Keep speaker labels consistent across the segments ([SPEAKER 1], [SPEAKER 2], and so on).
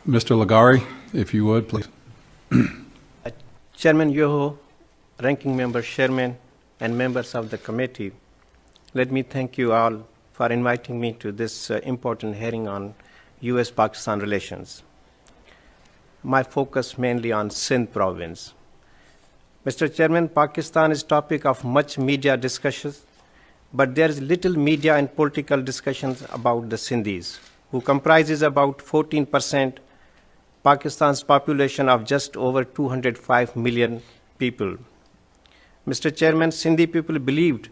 [SPEAKER 1] Mr. Laghari, if you would, please.
[SPEAKER 2] Chairman Yoho, Ranking Member Chairman, and members of the committee, let me thank you all for inviting me to this important hearing on U.S.-Pakistan relations. My focus mainly on Sindh province. Mr. Chairman, Pakistan is topic of much media discussions, but there is little media and political discussions about the Sindhis, who comprises about 14% Pakistan's population of just over 205 million people. Mr. Chairman, Sindhi people believed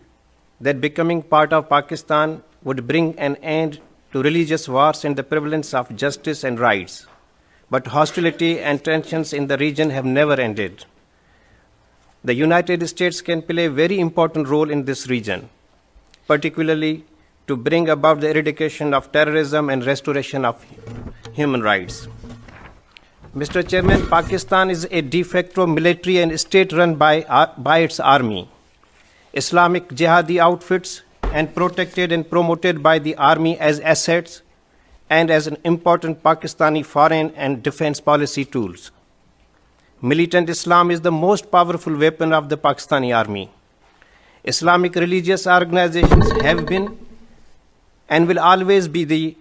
[SPEAKER 2] that becoming part of Pakistan would bring an end to religious wars and the prevalence of justice and rights. But hostility and tensions in the region have never ended. The United States can play a very important role in this region, particularly to bring about the eradication of terrorism and restoration of human rights. Mr. Chairman, Pakistan is a de facto military and state run by its army, Islamic jihadi outfits, and protected and promoted by the army as assets and as an important Pakistani foreign and defense policy tools. Militant Islam is the most powerful weapon of the Pakistani army. Islamic religious organizations have been and will always be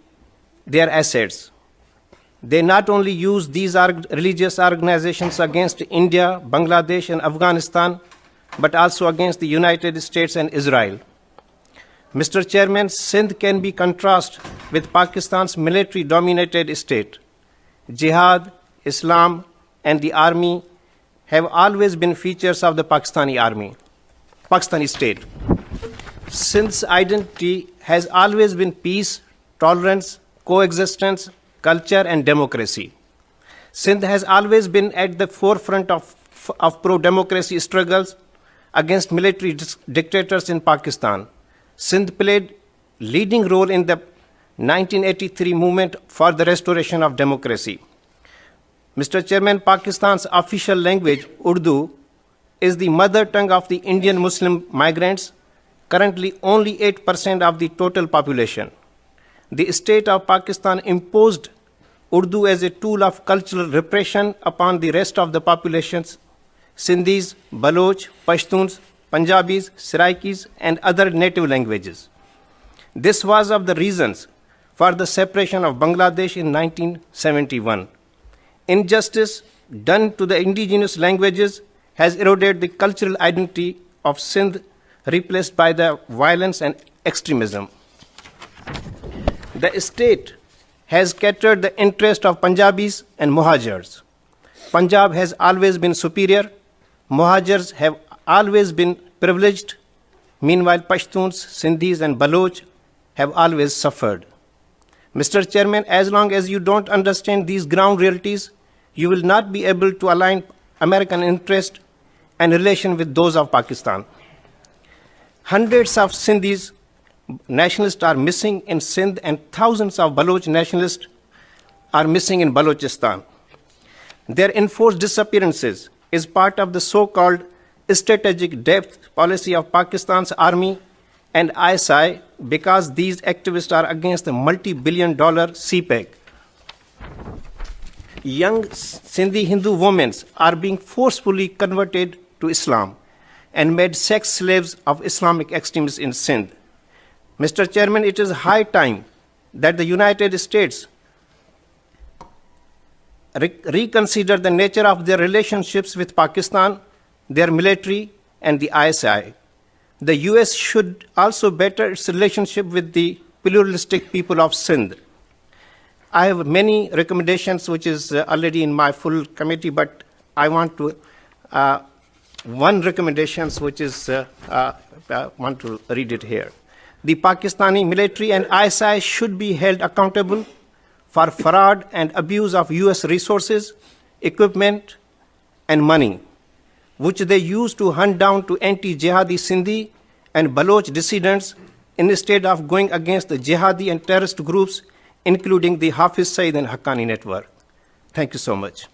[SPEAKER 2] their assets. They not only use these religious organizations against India, Bangladesh, and Afghanistan, but also against the United States and Israel. Mr. Chairman, Sindh can be contrasted with Pakistan's military-dominated state. Jihad, Islam, and the army have always been features of the Pakistani state. Sindh's identity has always been peace, tolerance, coexistence, culture, and democracy. Sindh has always been at the forefront of pro-democracy struggles against military dictators in Pakistan. Sindh played leading role in the 1983 movement for the restoration of democracy. Mr. Chairman, Pakistan's official language, Urdu, is the mother tongue of the Indian Muslim migrants, currently only 8% of the total population. The state of Pakistan imposed Urdu as a tool of cultural repression upon the rest of the populations, Sindhis, Baloch, Pashtuns, Punjabis, Saraikis, and other native languages. This was of the reasons for the separation of Bangladesh in 1971. Injustice done to the indigenous languages has eroded the cultural identity of Sindh, replaced by the violence and extremism. The state has catered the interest of Punjabis and Muhajirs. Punjab has always been superior. Muhajirs have always been privileged. Meanwhile, Pashtuns, Sindhis, and Baloch have always suffered. Mr. Chairman, as long as you don't understand these ground realities, you will not be able to align American interest and relation with those of Pakistan. Hundreds of Sindhis nationalists are missing in Sindh, and thousands of Baloch nationalists are missing in Balochistan. Their enforced disappearances is part of the so-called strategic depth policy of Pakistan's army and ISI, because these activists are against the multi-billion-dollar CPEC. Young Sindhi Hindu women are being forcefully converted to Islam and made sex slaves of Islamic extremists in Sindh. Mr. Chairman, it is high time that the United States reconsider the nature of their relationships with Pakistan, their military, and the ISI. The US should also better its relationship with the pluralistic people of Sindh. I have many recommendations which is already in my full committee, but I want to, one recommendation which is, want to read it here. The Pakistani military and ISI should be held accountable for fraud and abuse of US resources, equipment, and money, which they use to hunt down to anti-jihadi Sindhi and Baloch dissidents instead of going against the jihadi and terrorist groups, including the Hafiz Saeed and Haqqani network. Thank you so much.